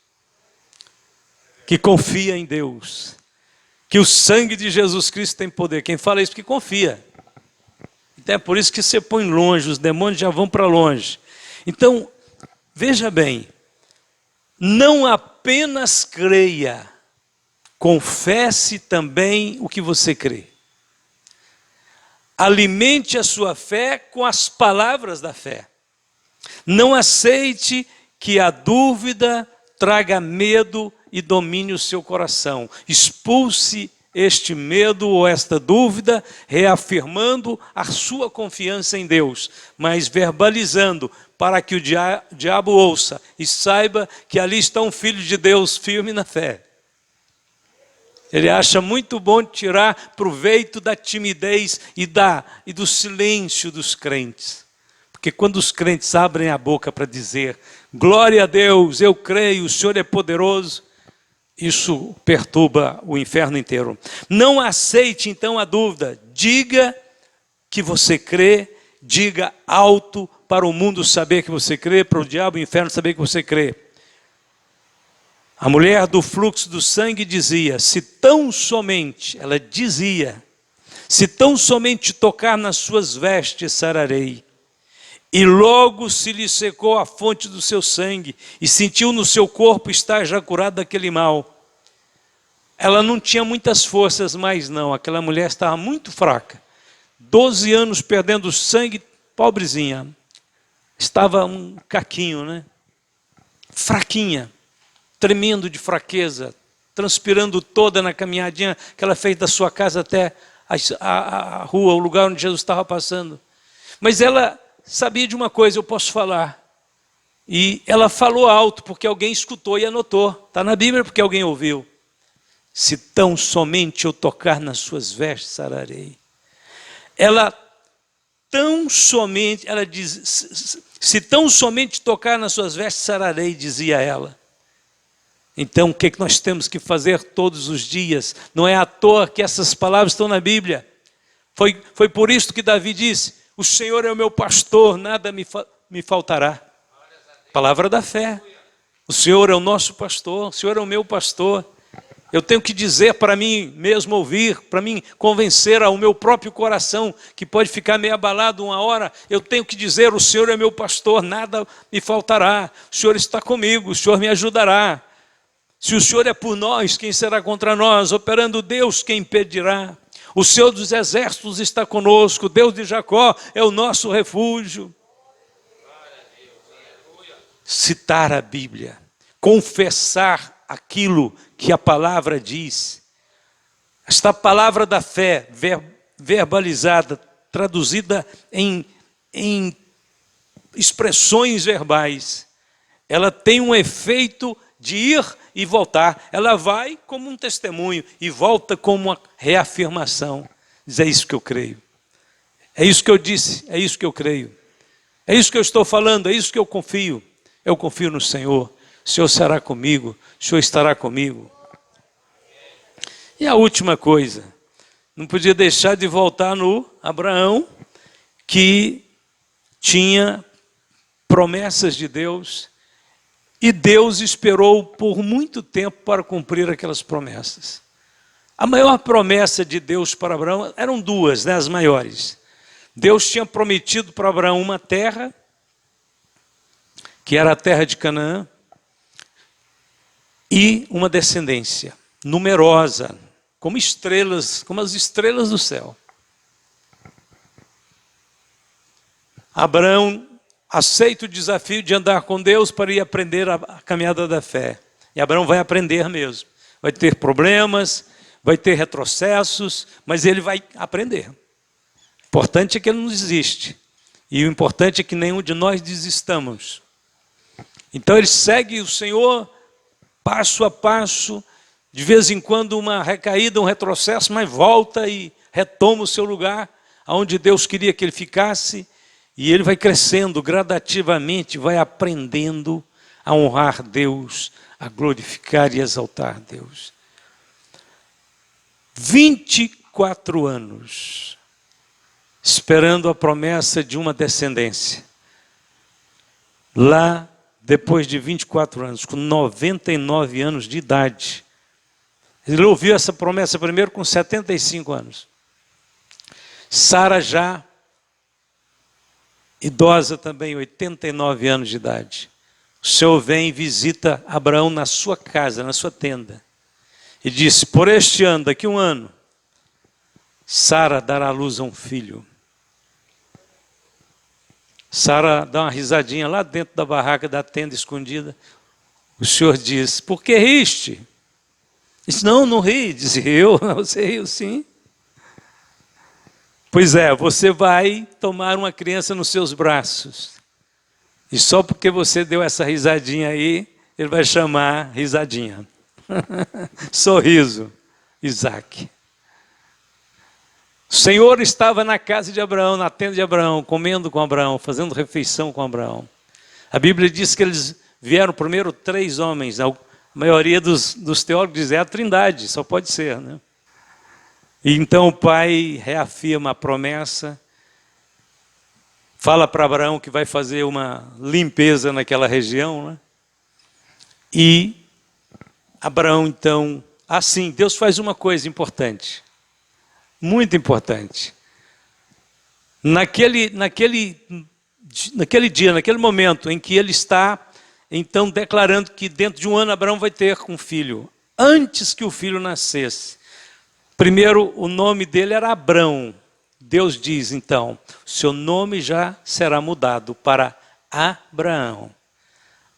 S1: que confia em Deus, que o sangue de Jesus Cristo tem poder. Quem fala isso porque confia. Então é por isso que você põe longe, os demônios já vão para longe. Então, veja bem, não apenas creia, confesse também o que você crê. Alimente a sua fé com as palavras da fé. Não aceite que a dúvida traga medo e domine o seu coração. Expulse este medo ou esta dúvida, reafirmando a sua confiança em Deus, mas verbalizando para que o diabo ouça e saiba que ali está um filho de Deus firme na fé. Ele acha muito bom tirar proveito da timidez e do silêncio dos crentes. Porque quando os crentes abrem a boca para dizer, glória a Deus, eu creio, o Senhor é poderoso, isso perturba o inferno inteiro. Não aceite então a dúvida, diga que você crê, diga alto para o mundo saber que você crê, para o diabo e o inferno saber que você crê. A mulher do fluxo do sangue dizia, se tão somente tocar nas suas vestes, sararei. E logo se lhe secou a fonte do seu sangue, e sentiu no seu corpo estar já curado daquele mal. Ela não tinha muitas forças mais não, aquela mulher estava muito fraca. 12 anos perdendo sangue, pobrezinha. Estava um caquinho, né? Fraquinha, tremendo de fraqueza, transpirando toda na caminhadinha que ela fez da sua casa até a rua, o lugar onde Jesus estava passando. Mas ela sabia de uma coisa, eu posso falar. E ela falou alto, porque alguém escutou e anotou. Está na Bíblia porque alguém ouviu. Se tão somente eu tocar nas suas vestes, sararei. Ela diz, se tão somente tocar nas suas vestes, sararei, dizia ela. Então, o que nós temos que fazer todos os dias? Não é à toa que essas palavras estão na Bíblia. Foi por isso que Davi disse, o Senhor é o meu pastor, nada me faltará. Palavra da fé. O Senhor é o nosso pastor, o Senhor é o meu pastor. Eu tenho que dizer para mim mesmo ouvir, para mim convencer ao meu próprio coração, que pode ficar meio abalado uma hora, eu tenho que dizer, o Senhor é meu pastor, nada me faltará. O Senhor está comigo, o Senhor me ajudará. Se o Senhor é por nós, quem será contra nós? Operando Deus, quem impedirá? O Senhor dos exércitos está conosco, Deus de Jacó é o nosso refúgio. Citar a Bíblia, confessar aquilo que a palavra diz. Esta palavra da fé, verbalizada, traduzida em expressões verbais, ela tem um efeito de ir e voltar. Ela vai como um testemunho e volta como uma reafirmação. Diz, é isso que eu creio. É isso que eu disse, é isso que eu creio. É isso que eu estou falando, é isso que eu confio. Eu confio no Senhor. O Senhor será comigo, o Senhor estará comigo. E a última coisa, não podia deixar de voltar no Abraão, que tinha promessas de Deus, e Deus esperou por muito tempo para cumprir aquelas promessas. A maior promessa de Deus para Abraão eram duas, né, as maiores. Deus tinha prometido para Abraão uma terra, que era a terra de Canaã, e uma descendência numerosa, como estrelas, como as estrelas do céu. Abraão aceita o desafio de andar com Deus para ir aprender a caminhada da fé. E Abraão vai aprender mesmo. Vai ter problemas, vai ter retrocessos, mas ele vai aprender. O importante é que ele não desiste. E o importante é que nenhum de nós desistamos. Então ele segue o Senhor passo a passo, de vez em quando uma recaída, um retrocesso, mas volta e retoma o seu lugar, onde Deus queria que ele ficasse, e ele vai crescendo gradativamente, vai aprendendo a honrar Deus, a glorificar e exaltar Deus. 24 anos, esperando a promessa de uma descendência. Lá, depois de 24 anos, com 99 anos de idade. Ele ouviu essa promessa primeiro com 75 anos. Sara já, idosa também, 89 anos de idade. O Senhor vem e visita Abraão na sua casa, na sua tenda. E disse, por este ano, daqui um ano, Sara dará à luz a um filho. Sara dá uma risadinha lá dentro da barraca da tenda escondida. O Senhor diz, por que riste? Disse, não ri. Disse, você riu sim. Pois é, você vai tomar uma criança nos seus braços. E só porque você deu essa risadinha aí, ele vai chamar risadinha. Sorriso, Isaac. O Senhor estava na casa de Abraão, na tenda de Abraão, comendo com Abraão, fazendo refeição com Abraão. A Bíblia diz que eles vieram primeiro 3 homens. A maioria dos teólogos diz, é a Trindade, só pode ser, né? E então o pai reafirma a promessa, fala para Abraão que vai fazer uma limpeza naquela região, né? E Abraão então, assim, Deus faz uma coisa importante. Muito importante. Naquele dia, naquele momento em que ele está, então, declarando que dentro de um ano Abraão vai ter um filho. antes que o filho nascesse. Primeiro, o nome dele era Abrão. Deus diz, então, seu nome já será mudado para Abraão.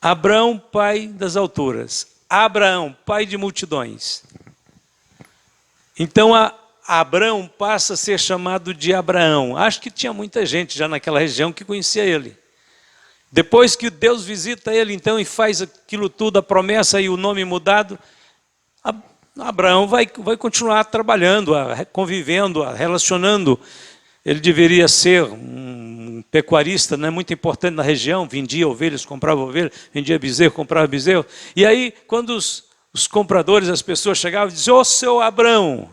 S1: Abrão, pai das alturas. Abraão, pai de multidões. Então, Abrão passa a ser chamado de Abraão. Acho que tinha muita gente já naquela região que conhecia ele. Depois que Deus visita ele, então, e faz aquilo tudo, a promessa e o nome mudado, Abraão vai continuar trabalhando, convivendo, relacionando. Ele deveria ser um pecuarista, né, muito importante na região, vendia ovelhas, comprava ovelhas, vendia bezerro, comprava bezerro. E aí, quando os compradores, as pessoas chegavam e diziam, ô, seu Abrão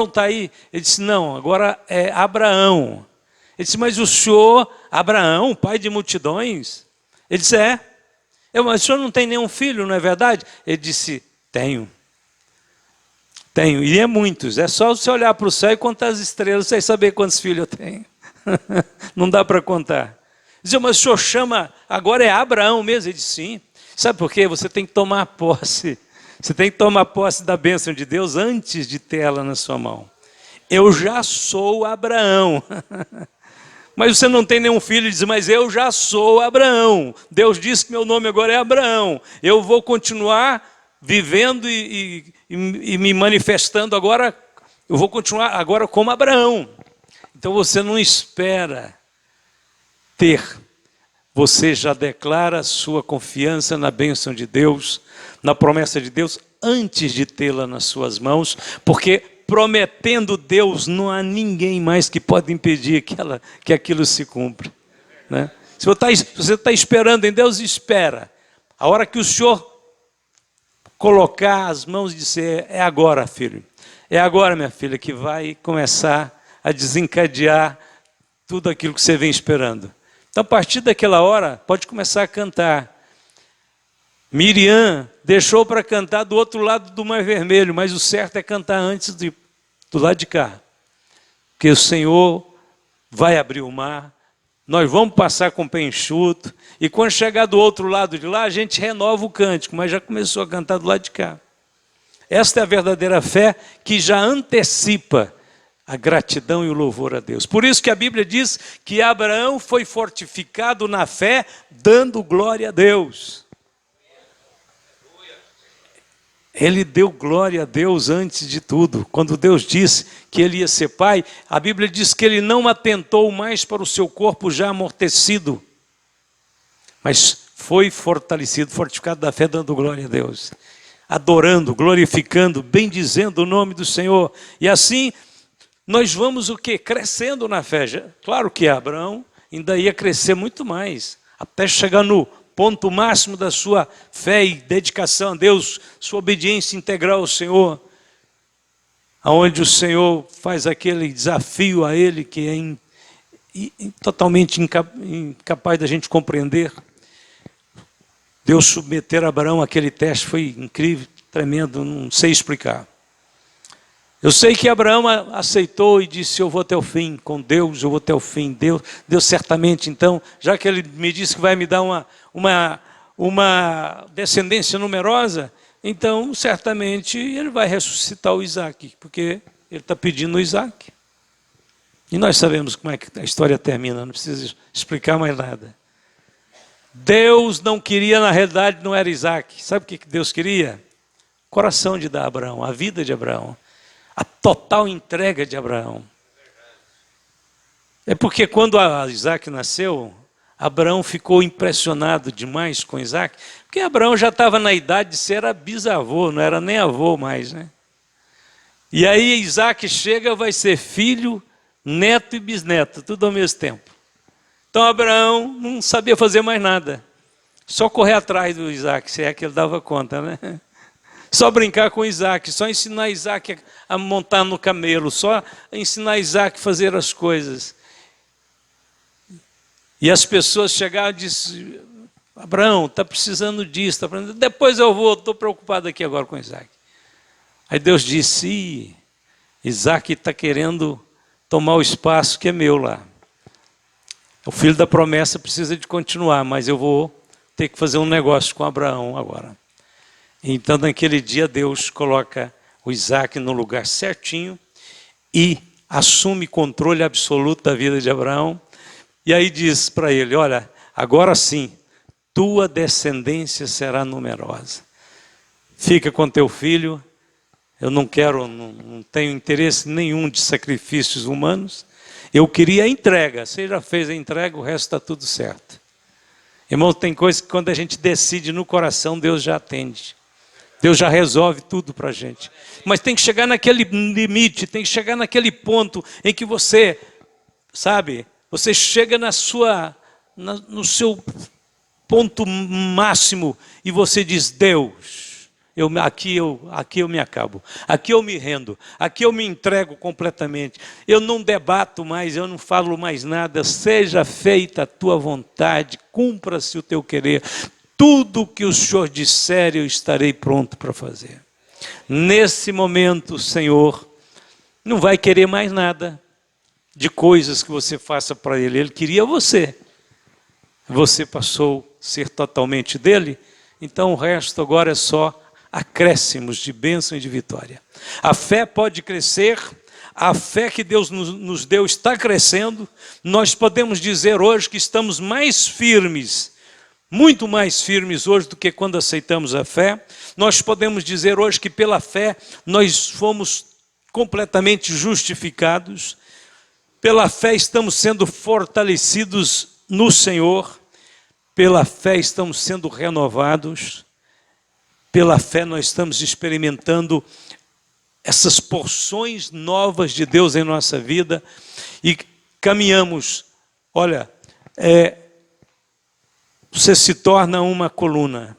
S1: está aí? Ele disse, não, agora é Abraão. Ele disse, mas o senhor, Abraão, pai de multidões? Ele disse, mas o senhor não tem nenhum filho, não é verdade? Ele disse, tenho, e é muitos. É só você olhar para o céu e contar as estrelas, você vai saber quantos filhos eu tenho. Não dá para contar. Dizia, mas o senhor chama, agora é Abraão mesmo? Ele disse, sim. Sabe por quê? Você tem que tomar posse. Você tem que tomar posse da bênção de Deus antes de ter ela na sua mão. Eu já sou Abraão. Mas você não tem nenhum filho, diz, mas eu já sou Abraão. Deus disse que meu nome agora é Abraão. Eu vou continuar vivendo e me manifestando agora, eu vou continuar agora como Abraão. Então você não espera ter, você já declara a sua confiança na bênção de Deus, na promessa de Deus, antes de tê-la nas suas mãos, porque prometendo Deus, não há ninguém mais que pode impedir que aquilo se cumpra. Né? Se você está esperando em Deus, espera. A hora que o Senhor colocar as mãos e dizer, é agora, filho. É agora, minha filha, que vai começar a desencadear tudo aquilo que você vem esperando. Então, a partir daquela hora, pode começar a cantar. Miriam deixou para cantar do outro lado do Mar Vermelho, mas o certo é cantar antes do lado de cá. Porque o Senhor vai abrir o mar, nós vamos passar com o pé enxuto, e quando chegar do outro lado de lá, a gente renova o cântico, mas já começou a cantar do lado de cá. Esta é a verdadeira fé que já antecipa a gratidão e o louvor a Deus. Por isso que a Bíblia diz que Abraão foi fortificado na fé, dando glória a Deus. Ele deu glória a Deus antes de tudo. Quando Deus disse que ele ia ser pai, a Bíblia diz que ele não atentou mais para o seu corpo já amortecido, mas foi fortalecido, fortificado da fé, dando glória a Deus, adorando, glorificando, bendizendo o nome do Senhor. E assim, nós vamos o quê? Crescendo na fé. Claro que Abraão ainda ia crescer muito mais, até chegar no ponto máximo da sua fé e dedicação a Deus, sua obediência integral ao Senhor, aonde o Senhor faz aquele desafio a ele que é totalmente incapaz da gente compreender. Deus submeter a Abraão àquele teste foi incrível, tremendo, não sei explicar. Eu sei que Abraão aceitou e disse, eu vou até o fim, com Deus eu vou até o fim. Deus certamente, então, já que ele me disse que vai me dar uma descendência numerosa, então, certamente, ele vai ressuscitar o Isaac, porque ele está pedindo o Isaac. E nós sabemos como é que a história termina, não precisa explicar mais nada. Deus não queria, na realidade, não era Isaac. Sabe o que Deus queria? O coração de Abraão, a vida de Abraão. A total entrega de Abraão. É porque quando Isaac nasceu, Abraão ficou impressionado demais com Isaac, porque Abraão já estava na idade de ser bisavô, não era nem avô mais, né? E aí Isaac chega, vai ser filho, neto e bisneto, tudo ao mesmo tempo. Então Abraão não sabia fazer mais nada, só correr atrás do Isaac, se é que ele dava conta, né? Só brincar com Isaac, só ensinar Isaac a montar no camelo, só ensinar Isaac a fazer as coisas. E as pessoas chegaram e disseram, Abraão, está precisando disso, tá precisando... depois eu vou, estou preocupado aqui agora com Isaac. Aí Deus disse, Isaac está querendo tomar o espaço que é meu lá. O filho da promessa precisa de continuar, mas eu vou ter que fazer um negócio com Abraão agora. Então, naquele dia, Deus coloca o Isaac no lugar certinho e assume controle absoluto da vida de Abraão. E aí diz para ele, olha, agora sim, tua descendência será numerosa. Fica com teu filho, eu não tenho interesse nenhum de sacrifícios humanos. Eu queria a entrega, você já fez a entrega, o resto está tudo certo. Irmão, tem coisa que quando a gente decide no coração, Deus já atende. Deus já resolve tudo para a gente. Mas tem que chegar naquele limite, tem que chegar naquele ponto em que você, sabe, você chega no seu ponto máximo e você diz, Deus, aqui eu me acabo, aqui eu me rendo, aqui eu me entrego completamente. Eu não debato mais, eu não falo mais nada, seja feita a tua vontade, cumpra-se o teu querer. Tudo que o Senhor disser, eu estarei pronto para fazer. Nesse momento, o Senhor não vai querer mais nada de coisas que você faça para Ele. Ele queria você. Você passou a ser totalmente dele, então o resto agora é só acréscimos de bênção e de vitória. A fé pode crescer, a fé que Deus nos deu está crescendo. Nós podemos dizer hoje que estamos mais firmes, muito mais firmes hoje do que quando aceitamos a fé. Nós podemos dizer hoje que pela fé nós fomos completamente justificados. Pela fé estamos sendo fortalecidos no Senhor. Pela fé estamos sendo renovados. Pela fé nós estamos experimentando essas porções novas de Deus em nossa vida e caminhamos. Olha, você se torna uma coluna.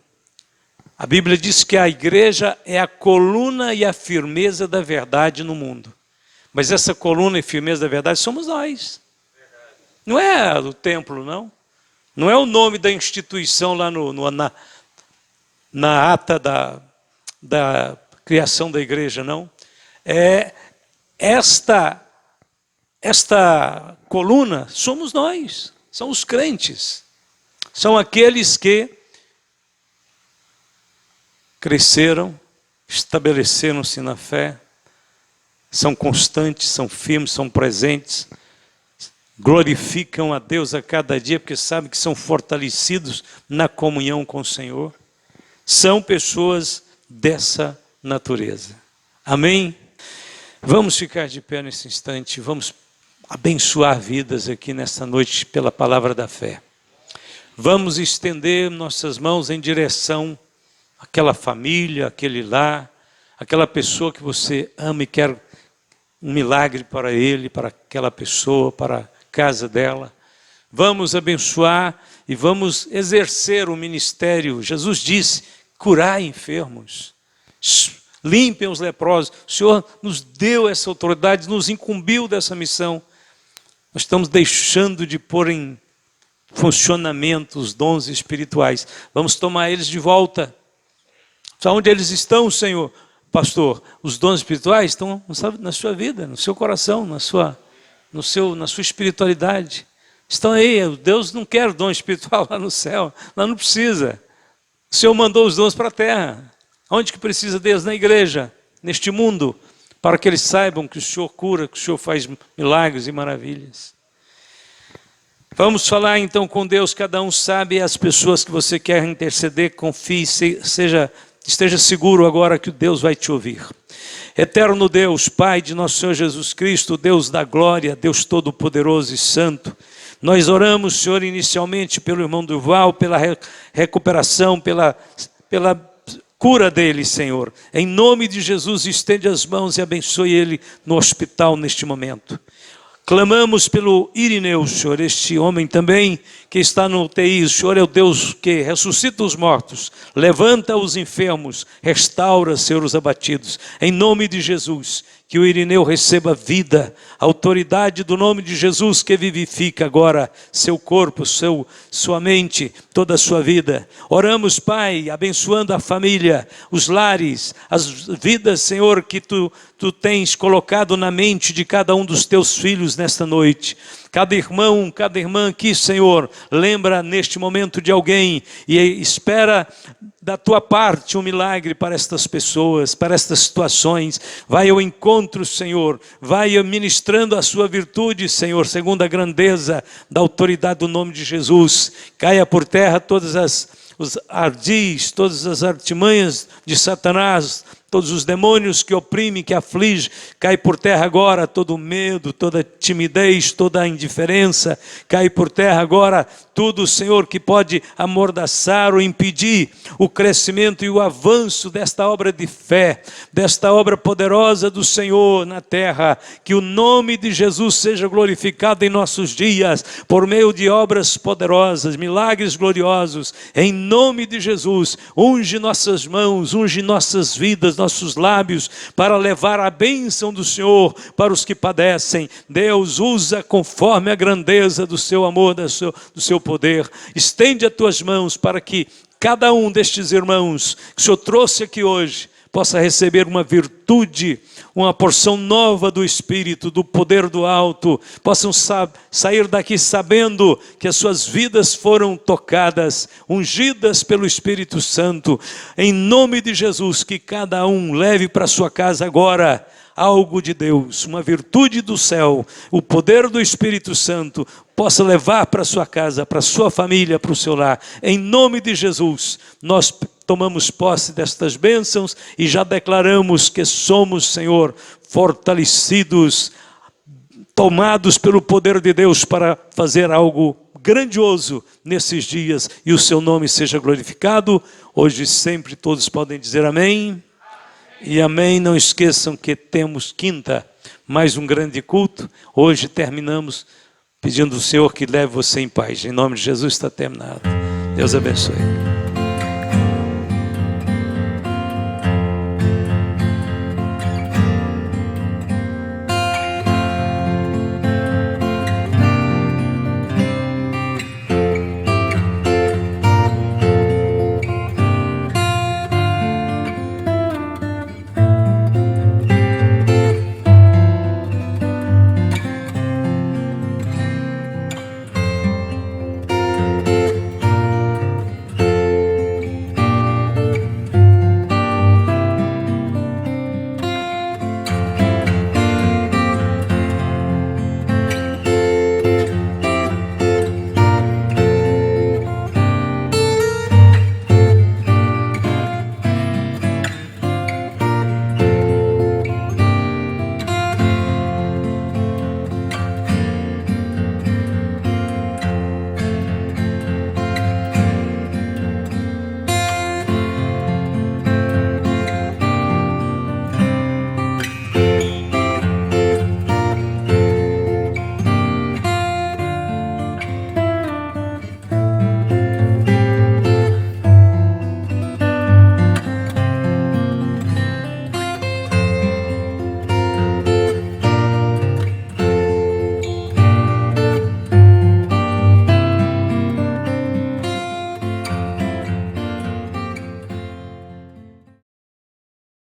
S1: A Bíblia diz que a igreja é a coluna e a firmeza da verdade no mundo. Mas essa coluna e firmeza da verdade somos nós. Não é o templo, não. Não é o nome da instituição lá na ata da criação da igreja, não. É esta coluna somos nós, são os crentes. São aqueles que cresceram, estabeleceram-se na fé, são constantes, são firmes, são presentes, glorificam a Deus a cada dia, porque sabem que são fortalecidos na comunhão com o Senhor. São pessoas dessa natureza. Amém? Vamos ficar de pé nesse instante, vamos abençoar vidas aqui nesta noite pela palavra da fé. Vamos estender nossas mãos em direção àquela família, àquele lar, àquela pessoa que você ama e quer um milagre para ele, para aquela pessoa, para a casa dela. Vamos abençoar e vamos exercer o ministério. Jesus disse, curar enfermos, limpem os leprosos. O Senhor nos deu essa autoridade, nos incumbiu dessa missão. Nós estamos deixando de pôr em funcionamento os dons espirituais. Vamos tomar eles de volta. Sabe onde eles estão, Senhor? Pastor, os dons espirituais estão na sua vida, no seu coração, na sua espiritualidade. Estão aí. Deus não quer dom espiritual lá no céu, lá não precisa. O Senhor mandou os dons para a terra. Onde que precisa Deus? Na igreja, neste mundo, para que eles saibam que o Senhor cura, que o Senhor faz milagres e maravilhas. Vamos falar então com Deus, cada um sabe as pessoas que você quer interceder, confie, esteja seguro agora que Deus vai te ouvir. Eterno Deus, Pai de nosso Senhor Jesus Cristo, Deus da glória, Deus todo-poderoso e santo, nós oramos, Senhor, inicialmente pelo irmão Durval, pela recuperação, pela cura dele, Senhor. Em nome de Jesus, estende as mãos e abençoe ele no hospital neste momento. Clamamos pelo Irineu, Senhor, este homem também que está no UTI. O Senhor é o Deus que ressuscita os mortos, levanta os enfermos, restaura, Senhor, os abatidos. Em nome de Jesus, que o Irineu receba vida, autoridade do nome de Jesus que vivifica agora seu corpo, sua mente, toda a sua vida. Oramos, Pai, abençoando a família, os lares, as vidas, Senhor, que Tu tens colocado na mente de cada um dos Teus filhos nesta noite. Cada irmão, cada irmã aqui, Senhor, lembra neste momento de alguém e espera da tua parte um milagre para estas pessoas, para estas situações. Vai ao encontro, Senhor. Vai ministrando a sua virtude, Senhor, segundo a grandeza da autoridade do nome de Jesus. Caia por terra todas os ardis, todas as artimanhas de Satanás, todos os demônios que oprimem, que afligem. Cai por terra agora todo o medo, toda a timidez, toda a indiferença. Cai por terra agora tudo, Senhor, que pode amordaçar ou impedir o crescimento e o avanço desta obra de fé, desta obra poderosa do Senhor na terra. Que o nome de Jesus seja glorificado em nossos dias, por meio de obras poderosas, milagres gloriosos, em nome de Jesus. Unge nossas mãos, unge nossas vidas, nossos lábios, para levar a bênção do Senhor para os que padecem. Deus, usa conforme a grandeza do seu amor, do seu poder. Estende as tuas mãos para que cada um destes irmãos que o Senhor trouxe aqui hoje possa receber uma virtude, uma porção nova do Espírito, do poder do alto. Possam sair daqui sabendo que as suas vidas foram tocadas, ungidas pelo Espírito Santo. Em nome de Jesus, que cada um leve para sua casa agora algo de Deus, uma virtude do céu, o poder do Espírito Santo, possa levar para sua casa, para sua família, para o seu lar. Em nome de Jesus, nós tomamos posse destas bênçãos e já declaramos que somos, Senhor, fortalecidos, tomados pelo poder de Deus para fazer algo grandioso nesses dias, e o seu nome seja glorificado, hoje e sempre. Todos podem dizer amém. E amém. Não esqueçam que temos quinta, mais um grande culto. Hoje terminamos pedindo ao Senhor que leve você em paz. Em nome de Jesus está terminado. Deus abençoe.